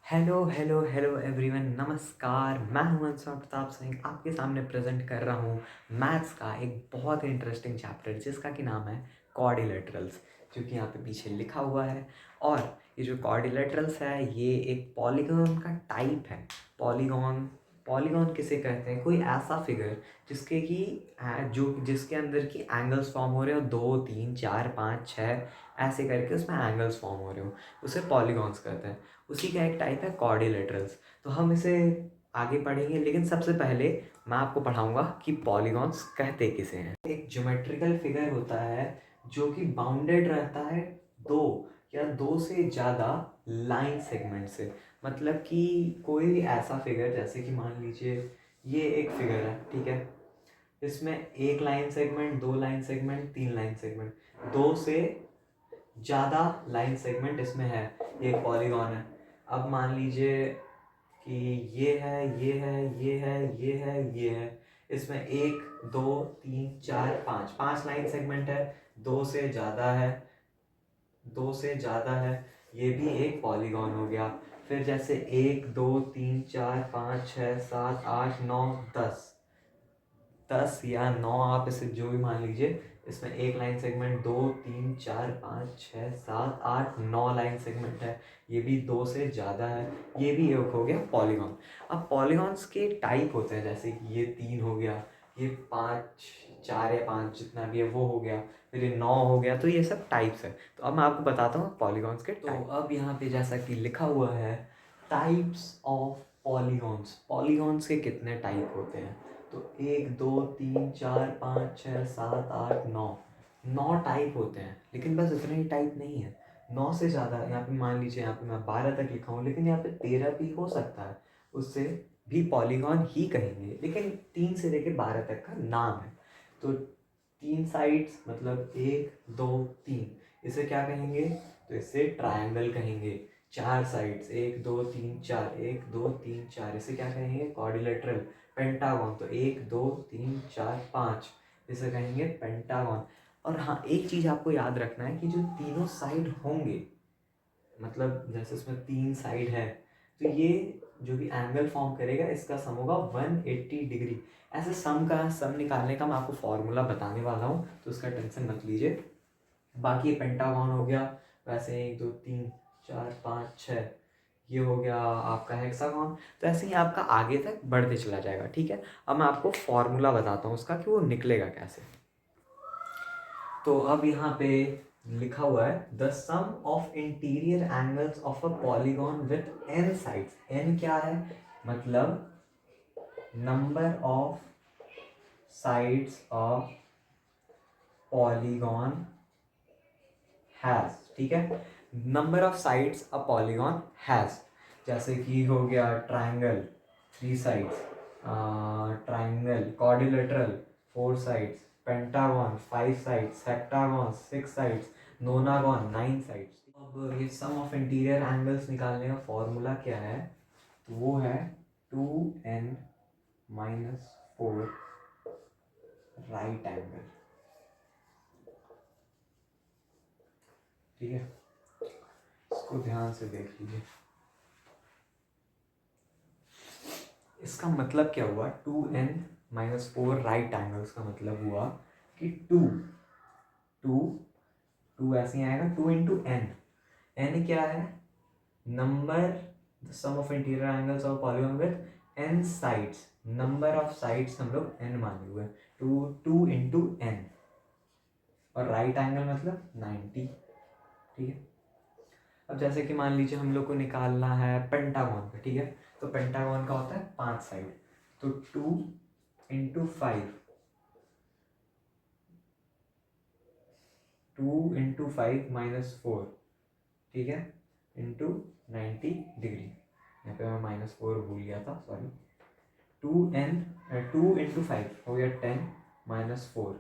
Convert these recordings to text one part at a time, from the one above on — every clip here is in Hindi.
हेलो हेलो हेलो एवरीवन, नमस्कार। मैं हूं अंशुमान प्रताप सिंह, आपके सामने प्रेजेंट कर रहा हूं मैथ्स का एक बहुत ही इंटरेस्टिंग चैप्टर जिसका कि नाम है क्वाड्रिलेटरल्स, जो कि यहाँ पे पीछे लिखा हुआ है। और ये जो क्वाड्रिलेटरल्स है ये एक पॉलीगॉन का टाइप है। पॉलीगॉन पॉलीगॉन किसे कहते हैं? कोई ऐसा फिगर जिसके कि जिसके अंदर की एंगल्स फॉर्म हो रहे हो, 2 3 4 5 6 ऐसे करके उसमें एंगल्स फॉर्म हो रहे हो, उसे पॉलीगॉन्स कहते हैं। उसी का एक टाइप है क्वाड्रिलेटरल्स। तो हम इसे आगे पढ़ेंगे, लेकिन सबसे पहले मैं आपको पढ़ाऊंगा कि पॉलीगॉन्स कहते किसे हैं। एक ज्योमेट्रिकल फिगर होता है जो कि बाउंडेड रहता है दो या दो से ज़्यादा लाइन सेगमेंट से। मतलब कि कोई भी ऐसा फिगर, जैसे कि मान लीजिए ये एक फिगर है, ठीक है। इसमें एक लाइन सेगमेंट, दो लाइन सेगमेंट, तीन लाइन सेगमेंट, दो से ज़्यादा लाइन सेगमेंट इसमें है, ये एक पॉलीगॉन है। अब मान लीजिए कि ये है, ये है, ये है, ये है, ये है। इसमें एक, दो, तीन, चार, पाँच, पांच लाइन सेगमेंट है। दो से ज़्यादा है, दो से ज़्यादा है, ये भी एक पॉलीगॉन हो गया। फिर जैसे एक, दो, तीन, चार, पाँच, छः, सात, आठ, नौ, 10, 10 या 9, आप इसे जो भी मान लीजिए। इसमें एक लाइन सेगमेंट, दो, तीन, चार, पाँच, छः, सात, आठ, 9 लाइन सेगमेंट है, ये भी दो से ज़्यादा है, ये भी एक हो गया पॉलीगॉन। अब पॉलीगॉन्स के टाइप होते हैं, जैसे कि ये 3 हो गया, ये 5, 4 या 5 जितना भी है वो हो गया, फिर ये 9 हो गया। तो ये सब टाइप्स है। तो अब मैं आपको बताता हूँ पॉलीगॉन्स के टाइप। अब यहाँ पे जैसा कि लिखा हुआ है, टाइप्स ऑफ पॉलीगॉन्स। पॉलीगॉन्स के कितने टाइप होते हैं? तो 1 2 3 4 5 6 7 8 9, 9 टाइप होते हैं। लेकिन बस इतने ही टाइप नहीं है, 9 से ज़्यादा। यहाँ पे मान लीजिए, यहाँ पे मैं 12 तक लिखा हूँ, लेकिन यहाँ पे 13 भी हो सकता है, उससे भी पॉलीगॉन ही कहेंगे। लेकिन 3 से लेके 12 तक का नाम है। तो 3 साइड्स मतलब 1 2 3, इसे क्या कहेंगे? तो इसे ट्रायंगल कहेंगे। 4 साइड्स 1 2 3 4, 1 2 3 4, इसे क्या कहेंगे? क्वाड्रिलेटरल। पेंटागन तो 1 2 3 4 5, इसे कहेंगे पेंटागन। और हाँ, एक चीज़ आपको याद रखना है कि जो तीनों साइड होंगे, मतलब जैसे इसमें 3 साइड है, तो ये जो भी एंगल फॉर्म करेगा इसका सम होगा 180 डिग्री। ऐसे सम निकालने का मैं आपको फॉर्मूला बताने वाला हूँ, तो उसका टेंशन मत लीजिए। बाकी ये पेंटागन हो गया। वैसे 1 2 3 4 5 6, ये हो गया आपका हेक्सागन। तो ऐसे ही आपका आगे तक बढ़ते चला जाएगा, ठीक है। अब मैं आपको फॉर्मूला बताता हूँ उसका कि वो निकलेगा कैसे। तो अब यहाँ पे लिखा हुआ है, the sum of interior angles of a polygon with N sides. N क्या है? मतलब number of sides of polygon has, ठीक है। Number of sides a polygon has, जैसे कि हो गया ट्राइंगल 3 साइड्स, triangle quadrilateral 4 sides, pentagon 5 sides, hexagon 6 sides, nonagon 9 sides. अब ये सम ऑफ इंटीरियर एंगल्स निकालने का फॉर्मूला क्या है? तो वो है 2n माइनस 4 राइट एंगल, ठीक है। इसको ध्यान से देख लीजिए। इसका मतलब क्या हुआ? 2n-4 राइट एंगल्स का मतलब हुआ कि टू टू टू ऐसे ही आएगा, 2 × n। क्या है? Number, the sum of interior angles of polygon with n sides. Number of sides हम लोग n माने हुए, टू 2 × n। और राइट एंगल मतलब 90, ठीक है। अब जैसे कि मान लीजिए हम लोग को निकालना है पेंटागन का, ठीक है। तो पेंटागन का होता है 5 साइड, तो 2 × 5, 2 × 5 - 4, ठीक है, इंटू 90 डिग्री। यहाँ पे मैं -4 भूल गया था, सॉरी। 2 × 5 हो गया 10 - 4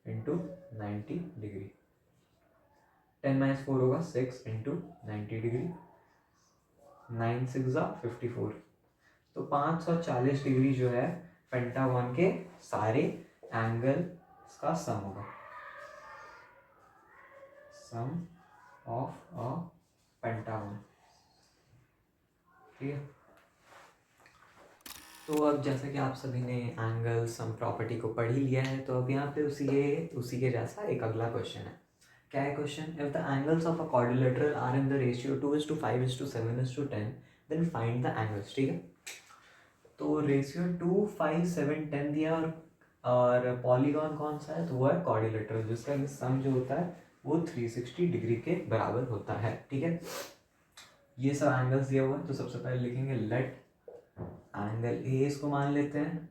इंटू 90 डिग्री। 10 - 4 होगा 6 इंटू 90 डिग्री। 9 6 54। तो 540 डिग्री जो है पेंटागन के सारे एंगल का सम होगा। सम ऑफ अ पेंटागन। ठीक है। तो अब जैसा कि आप सभी ने एंगल सम प्रॉपर्टी को पढ़ ही लिया है, तो अब यहाँ पे उसी के जैसा एक अगला क्वेश्चन है। क्या है question? If the angles of a quadrilateral are in the ratio 2:5:7:10 then find the angles. ठीक है, तो रेशियो 2, 5, 7, 10 दिया और पॉलीगॉन कौन सा है? तो वो है क्वाड्रिलेटरल, जिसका सम जो होता है वो 360 डिग्री के बराबर होता है। ठीक है, ये सब एंगल्स दिया हुआ है, तो सबसे पहले लिखेंगे लेट एंगल ए, इसको मान लेते हैं,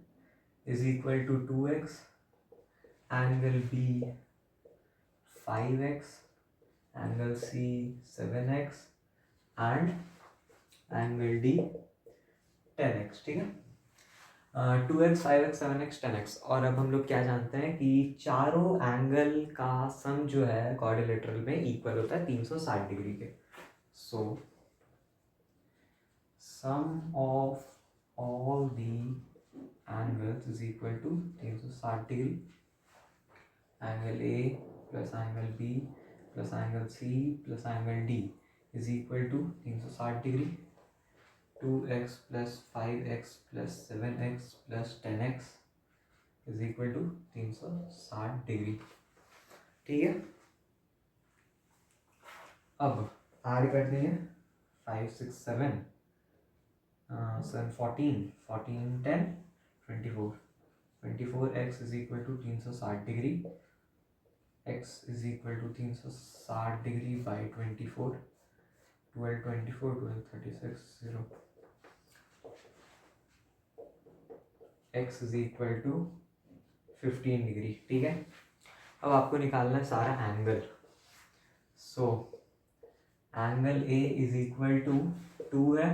is equal to 2x, angle B 5x, angle C 7x and angle D 10x। ठीक है, 2x, 5x, 7x, 10x। और अब हम लोग क्या जानते हैं कि चारों एंगल का सम जो है क्वाड्रिलेटरल में इक्वल होता है 360 डिग्री के। So sum of all the angles is equal to 360 degree. Angle A plus angle B plus angle C plus angle D is equal to 360 degree. 2x plus 5x plus 7x plus 10x is equal to 360 degree. ठीक है, अब ऐड कर देंगे 5, 6, 7, 7, 14, 14, 10, 24, 24x is equal to 360 degree. x is equal to 360 degree by 24, 12, 24, 12, 36, 0, x is equal to 15 degree. ठीक है, अब आपको निकालना है सारा angle. So angle A is equal to 2 है,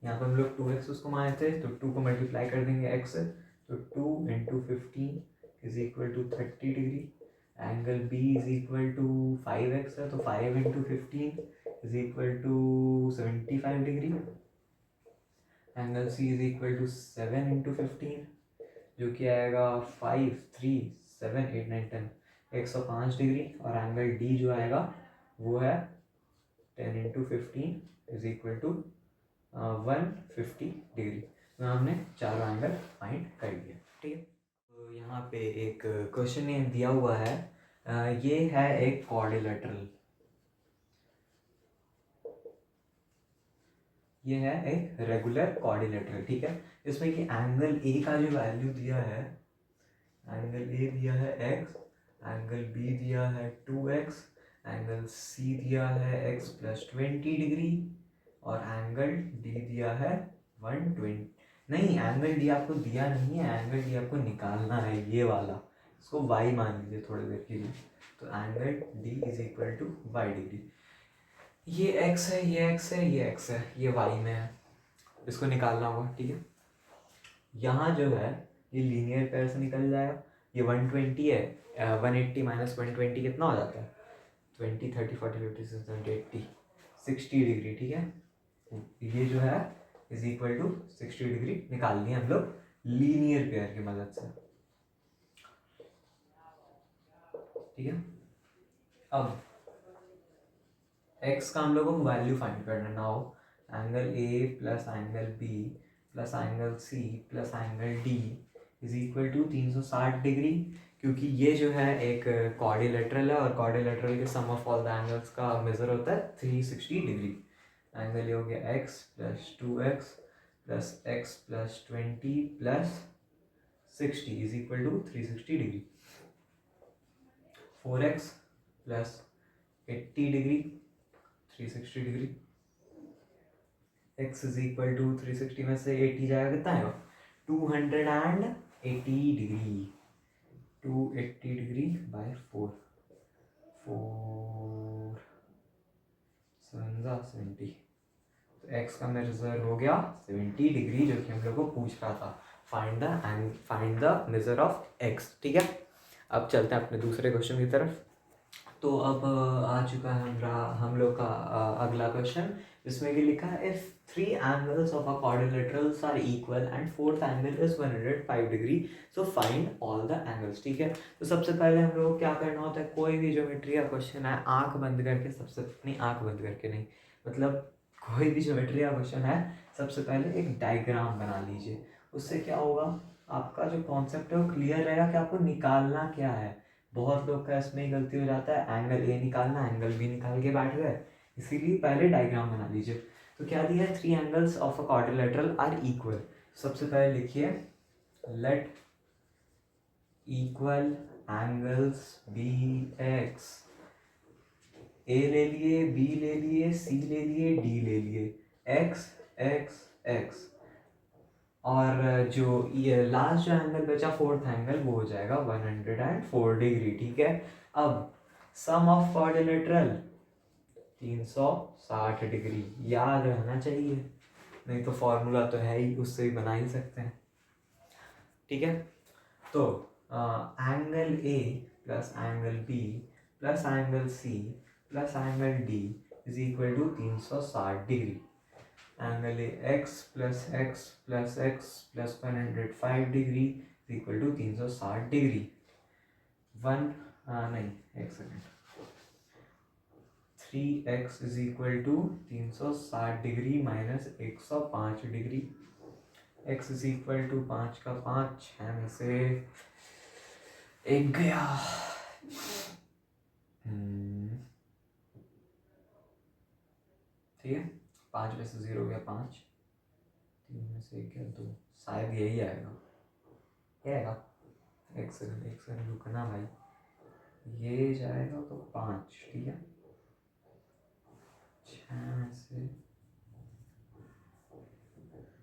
यहाँ पर हम लोग 2x उसको माने थे, तो 2 को मल्टीप्लाई कर देंगे x से, तो 2 into 15 is equal to 30 degree. Angle B is equal to 5x है, तो 5 into 15 is equal to 75 degree. Angle C is equal to 7 into 15 जो कि आएगा 5, 3, 7, 8, 9, 10, 105 डिग्री। और एंगल डी जो आएगा वो है 10 into 15 is equal to 150 degree. तो हमने चारों एंगल फाइंड कर लिया। ठीक है, तो यहाँ पे एक क्वेश्चन ये दिया हुआ है, ये है एक क्वाड्रिलेटरल, ये है एक रेगुलर क्वाड्रिलेटरल। ठीक है, इसमें कि एंगल ए का जो वैल्यू दिया है, एंगल ए दिया है x, एंगल बी दिया है 2x, एंगल सी दिया है x प्लस 20 डिग्री और एंगल डी दिया है 120। नहीं, एंगल डी आपको दिया नहीं है, एंगल डी आपको निकालना है, ये वाला, इसको y मान लीजिए थोड़ी देर के लिए। तो angle D is equal to Y degree. ये x है, ये x है, ये x है, ये y में है, इसको निकालना होगा। ठीक है, यहाँ जो है ये लीनियर पेयर से निकल जाएगा, ये 120 है, 180 माइनस 120 कितना हो जाता है? 20, 30, 40, 50, 60, 80, 60 डिग्री। ठीक है, ये जो है इज इक्वल टू 60 डिग्री निकालनी है हम लोग लीनियर पेयर की मदद से। ठीक है, अब x का हम लोगों को वैल्यू फाइंड करना। Now angle A plus angle B plus angle C plus angle D is equal to 360 degree, क्योंकि ये जो है एक क्वाड्रिलेटरल है और क्वाड्रिलेटरल के sum of all the angles का मेजर होता है 360 डिग्री। एंगल ये हो गया x plus 2x plus x plus 20 plus 60 is equal to 360 degree. 4x plus 80 degree 360 degree. x is equal to 360 में से 80 जाएगा, कितना आएगा? 280 डिग्री। 280 degree by 4, 4 70। तो x का मेजर हो गया 70 डिग्री, जो कि हम लोग को पूछ रहा था, find the measure of x। ठीक है, अब चलते हैं अपने दूसरे क्वेश्चन की तरफ। तो अब आ चुका है हम लोग का अगला क्वेश्चन, जिसमें कि लिखा है if 3 angles of a quadrilaterals are equal and fourth angle is 105 degree, so find all the angles. ठीक है, तो सबसे पहले हम लोग को क्या करना होता है, कोई भी ज्योमेट्री का क्वेश्चन है आंख बंद करके, सबसे अपनी आंख बंद करके नहीं, मतलब कोई भी ज्योमेट्री का क्वेश्चन है सबसे पहले एक डायग्राम बना लीजिए। उससे क्या होगा, आपका जो कॉन्सेप्ट है वो क्लियर रहेगा कि आपको निकालना क्या है। बहुत लोग का इसमें ही गलती हो जाता है, एंगल ए निकालना, एंगल बी निकाल के बैठ गए। इसीलिए पहले डायग्राम बना लीजिए। तो क्या दिया है, 3 angles of a quadrilateral are equal. सबसे पहले लिखिए, let equal angles be x. A ले लिए, बी ले लिए, सी ले लिए, डी ले लिए, एक्स एक्स एक्स। और जो ये लास्ट जो एंगल बचा, फोर्थ एंगल, वो हो जाएगा 104 डिग्री। ठीक है। अब सम ऑफ क्वाड्रिलेटरल 360 डिग्री, याद रहना चाहिए, नहीं तो फॉर्मूला तो है ही, उससे ही बना ही सकते हैं। ठीक है। तो angle A plus angle B plus angle C plus angle D is equal to 360 degree. Angle A X plus X plus X plus 105 degree is equal to 360 degree. नहीं, एक second, 3x is equal to 360 degree minus 105 degree. x is equal to 5 का 5, 6 में से एक गया। ठीक है, 5 में से 0 गया 5, 3 में से 1 गया 2, शायद यही आएगा। क्या आएगा, एक सेकंड रुकना भाई, ये जाएगा तो 5। ठीक है, 6 में से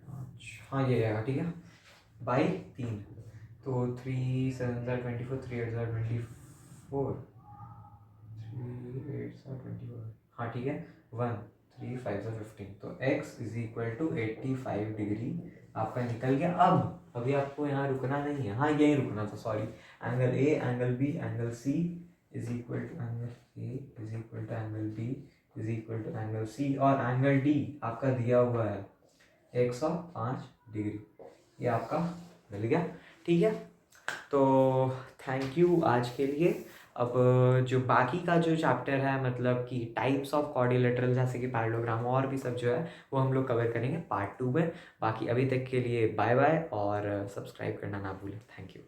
5, हाँ ये आएगा। ठीक है, बाई 3, तो 3 7 24, 3 8 24, 3 8 24, हाँ ठीक है, 1 3 5 15। तो x is equal to 85 degree आपका निकल गया। अब अभी आपको यहाँ रुकना नहीं है, हाँ यहीं रुकना था, sorry. Angle A, angle B, angle C is equal to angle A is equal to angle B is equal to angle C, और एंगल डी आपका दिया हुआ है 105 डिग्री। ये आपका मिल गया। ठीक है, तो थैंक यू आज के लिए। अब जो बाकी का जो चैप्टर है, मतलब कि टाइप्स ऑफ क्वाड्रिलेटरल, जैसे कि पैरेललोग्राम और भी सब जो है, वो हम लोग कवर करेंगे पार्ट 2 में। बाकी अभी तक के लिए बाय बाय, और सब्सक्राइब करना ना भूलें। Thank you.